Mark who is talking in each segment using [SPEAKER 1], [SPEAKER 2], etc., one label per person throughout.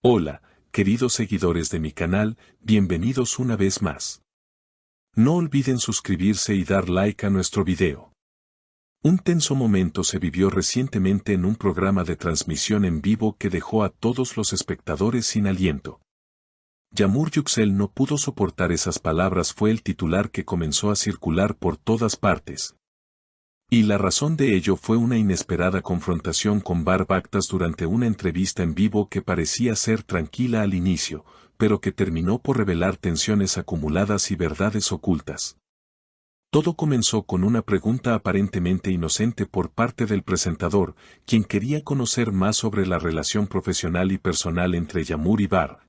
[SPEAKER 1] Hola, queridos seguidores de mi canal, bienvenidos una vez más. No olviden suscribirse y dar like a nuestro video. Un tenso momento se vivió recientemente en un programa de transmisión en vivo que dejó a todos los espectadores sin aliento. Yamur Yüksel no pudo soportar esas palabras, fue el titular que comenzó a circular por todas partes. Y la razón de ello fue una inesperada confrontación con Bar Baktas durante una entrevista en vivo que parecía ser tranquila al inicio, pero que terminó por revelar tensiones acumuladas y verdades ocultas. Todo comenzó con una pregunta aparentemente inocente por parte del presentador, quien quería conocer más sobre la relación profesional y personal entre Yamur y Bar,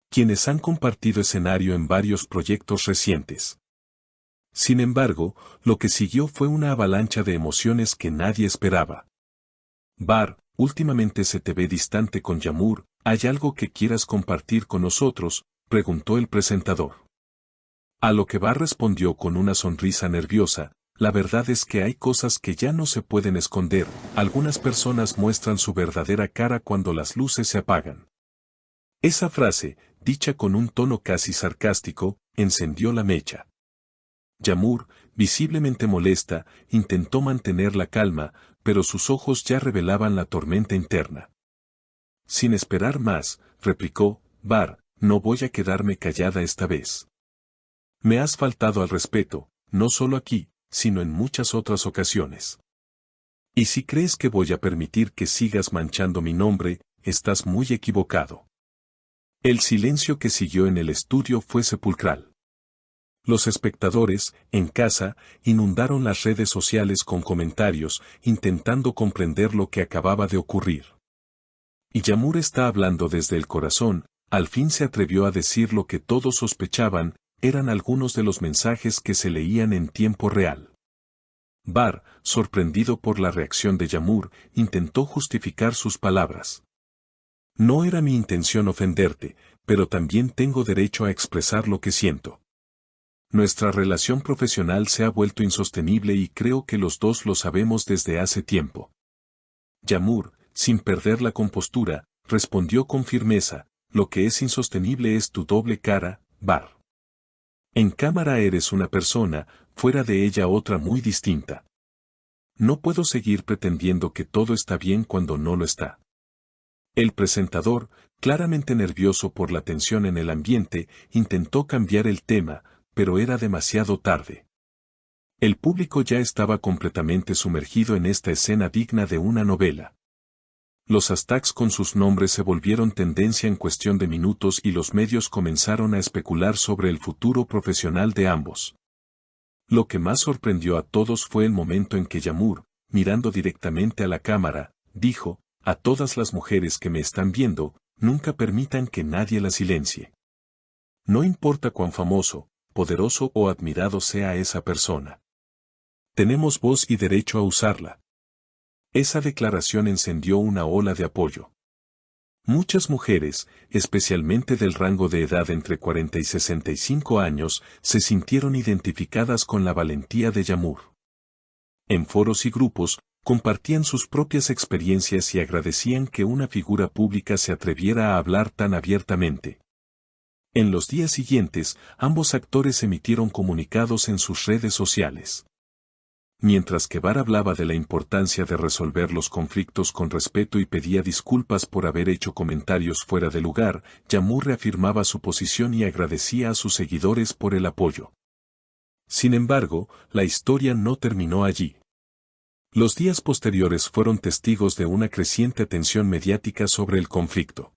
[SPEAKER 1] quienes han compartido escenario en varios proyectos recientes. Sin embargo, lo que siguió fue una avalancha de emociones que nadie esperaba. Bar, últimamente se te ve distante con Yamur, ¿hay algo que quieras compartir con nosotros?, preguntó el presentador. A lo que Bar respondió con una sonrisa nerviosa, la verdad es que hay cosas que ya no se pueden esconder, algunas personas muestran su verdadera cara cuando las luces se apagan. Esa frase, dicha con un tono casi sarcástico, encendió la mecha. Yamur, visiblemente molesta, intentó mantener la calma, pero sus ojos ya revelaban la tormenta interna. Sin esperar más, replicó, Bar, no voy a quedarme callada esta vez. Me has faltado al respeto, no solo aquí, sino en muchas otras ocasiones. Y si crees que voy a permitir que sigas manchando mi nombre, estás muy equivocado. El silencio que siguió en el estudio fue sepulcral. Los espectadores, en casa, inundaron las redes sociales con comentarios, intentando comprender lo que acababa de ocurrir. Y Yamur está hablando desde el corazón, al fin se atrevió a decir lo que todos sospechaban, eran algunos de los mensajes que se leían en tiempo real. Bar, sorprendido por la reacción de Yamur, intentó justificar sus palabras. No era mi intención ofenderte, pero también tengo derecho a expresar lo que siento. Nuestra relación profesional se ha vuelto insostenible y creo que los dos lo sabemos desde hace tiempo. Yamur, sin perder la compostura, respondió con firmeza, lo que es insostenible es tu doble cara, Bar. En cámara eres una persona, fuera de ella otra muy distinta. No puedo seguir pretendiendo que todo está bien cuando no lo está. El presentador, claramente nervioso por la tensión en el ambiente, intentó cambiar el tema, pero era demasiado tarde. El público ya estaba completamente sumergido en esta escena digna de una novela. Los hashtags con sus nombres se volvieron tendencia en cuestión de minutos y los medios comenzaron a especular sobre el futuro profesional de ambos. Lo que más sorprendió a todos fue el momento en que Yamur, mirando directamente a la cámara, dijo, a todas las mujeres que me están viendo, nunca permitan que nadie la silencie. No importa cuán famoso, poderoso o admirado sea esa persona. Tenemos voz y derecho a usarla. Esa declaración encendió una ola de apoyo. Muchas mujeres, especialmente del rango de edad entre 40 y 65 años, se sintieron identificadas con la valentía de Yamur. En foros y grupos, compartían sus propias experiencias y agradecían que una figura pública se atreviera a hablar tan abiertamente. En los días siguientes, ambos actores emitieron comunicados en sus redes sociales. Mientras que Bar hablaba de la importancia de resolver los conflictos con respeto y pedía disculpas por haber hecho comentarios fuera de lugar, Yamur reafirmaba su posición y agradecía a sus seguidores por el apoyo. Sin embargo, la historia no terminó allí. Los días posteriores fueron testigos de una creciente atención mediática sobre el conflicto.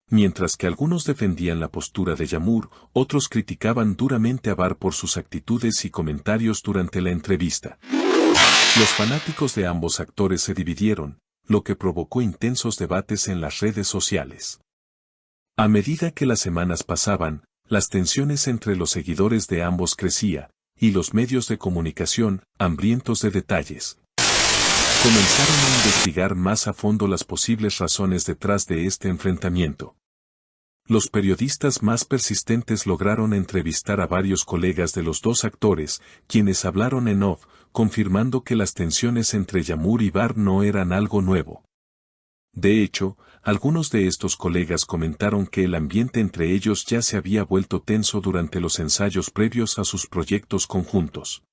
[SPEAKER 1] Mientras que algunos defendían la postura de Yamur, otros criticaban duramente a Bar por sus actitudes y comentarios durante la entrevista. Los fanáticos de ambos actores se dividieron, lo que provocó intensos debates en las redes sociales. A medida que las semanas pasaban, las tensiones entre los seguidores de ambos crecía, y los medios de comunicación, hambrientos de detalles, comenzaron a investigar más a fondo las posibles razones detrás de este enfrentamiento. Los periodistas más persistentes lograron entrevistar a varios colegas de los dos actores, quienes hablaron en off, confirmando que las tensiones entre Yamur y Bar no eran algo nuevo. De hecho, algunos de estos colegas comentaron que el ambiente entre ellos ya se había vuelto tenso durante los ensayos previos a sus proyectos conjuntos.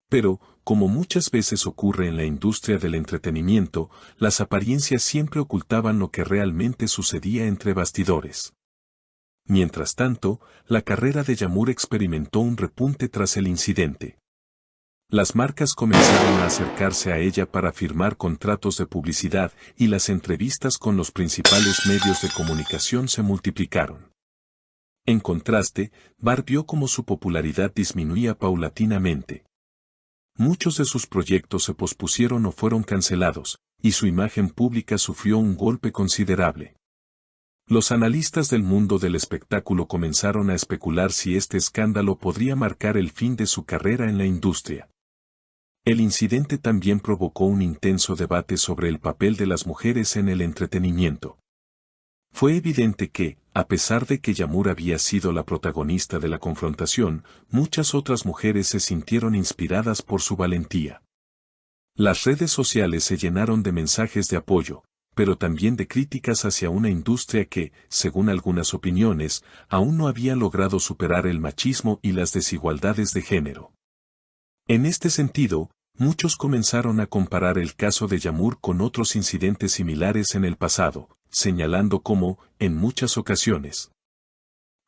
[SPEAKER 1] Pero, como muchas veces ocurre en la industria del entretenimiento, las apariencias siempre ocultaban lo que realmente sucedía entre bastidores. Mientras tanto, la carrera de Yağmur experimentó un repunte tras el incidente. Las marcas comenzaron a acercarse a ella para firmar contratos de publicidad y las entrevistas con los principales medios de comunicación se multiplicaron. En contraste, Bar vio cómo su popularidad disminuía paulatinamente. Muchos de sus proyectos se pospusieron o fueron cancelados, y su imagen pública sufrió un golpe considerable. Los analistas del mundo del espectáculo comenzaron a especular si este escándalo podría marcar el fin de su carrera en la industria. El incidente también provocó un intenso debate sobre el papel de las mujeres en el entretenimiento. Fue evidente que, a pesar de que Yağmur había sido la protagonista de la confrontación, muchas otras mujeres se sintieron inspiradas por su valentía. Las redes sociales se llenaron de mensajes de apoyo, pero también de críticas hacia una industria que, según algunas opiniones, aún no había logrado superar el machismo y las desigualdades de género. En este sentido, muchos comenzaron a comparar el caso de Yağmur con otros incidentes similares en el pasado, señalando cómo, en muchas ocasiones,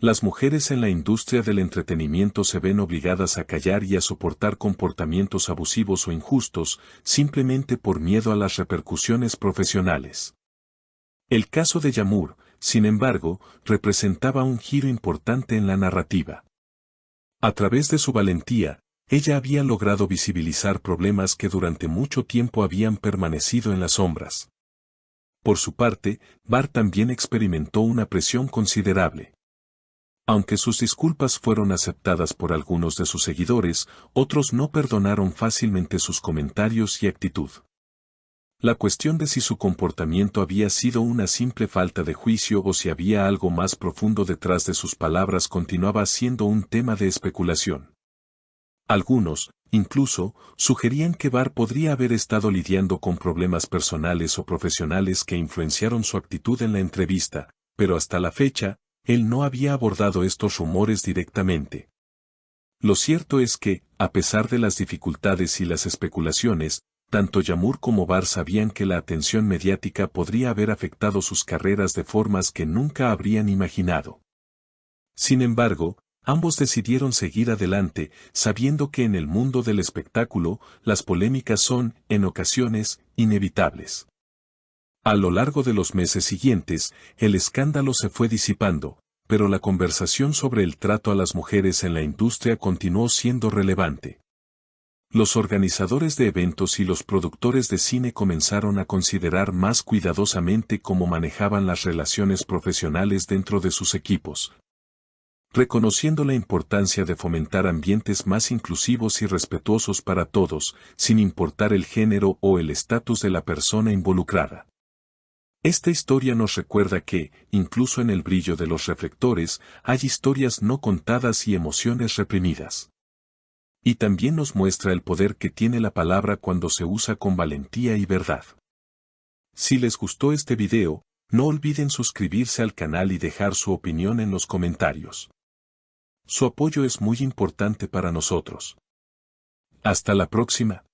[SPEAKER 1] las mujeres en la industria del entretenimiento se ven obligadas a callar y a soportar comportamientos abusivos o injustos, simplemente por miedo a las repercusiones profesionales. El caso de Yağmur, sin embargo, representaba un giro importante en la narrativa. A través de su valentía, ella había logrado visibilizar problemas que durante mucho tiempo habían permanecido en las sombras. Por su parte, Bar también experimentó una presión considerable. Aunque sus disculpas fueron aceptadas por algunos de sus seguidores, otros no perdonaron fácilmente sus comentarios y actitud. La cuestión de si su comportamiento había sido una simple falta de juicio o si había algo más profundo detrás de sus palabras continuaba siendo un tema de especulación. Algunos, incluso, sugerían que Bar podría haber estado lidiando con problemas personales o profesionales que influenciaron su actitud en la entrevista, pero hasta la fecha, él no había abordado estos rumores directamente. Lo cierto es que, a pesar de las dificultades y las especulaciones, tanto Yağmur como Bar sabían que la atención mediática podría haber afectado sus carreras de formas que nunca habrían imaginado. Sin embargo, ambos decidieron seguir adelante, sabiendo que en el mundo del espectáculo, las polémicas son, en ocasiones, inevitables. A lo largo de los meses siguientes, el escándalo se fue disipando, pero la conversación sobre el trato a las mujeres en la industria continuó siendo relevante. Los organizadores de eventos y los productores de cine comenzaron a considerar más cuidadosamente cómo manejaban las relaciones profesionales dentro de sus equipos, reconociendo la importancia de fomentar ambientes más inclusivos y respetuosos para todos, sin importar el género o el estatus de la persona involucrada. Esta historia nos recuerda que, incluso en el brillo de los reflectores, hay historias no contadas y emociones reprimidas. Y también nos muestra el poder que tiene la palabra cuando se usa con valentía y verdad. Si les gustó este video, no olviden suscribirse al canal y dejar su opinión en los comentarios. Su apoyo es muy importante para nosotros. Hasta la próxima.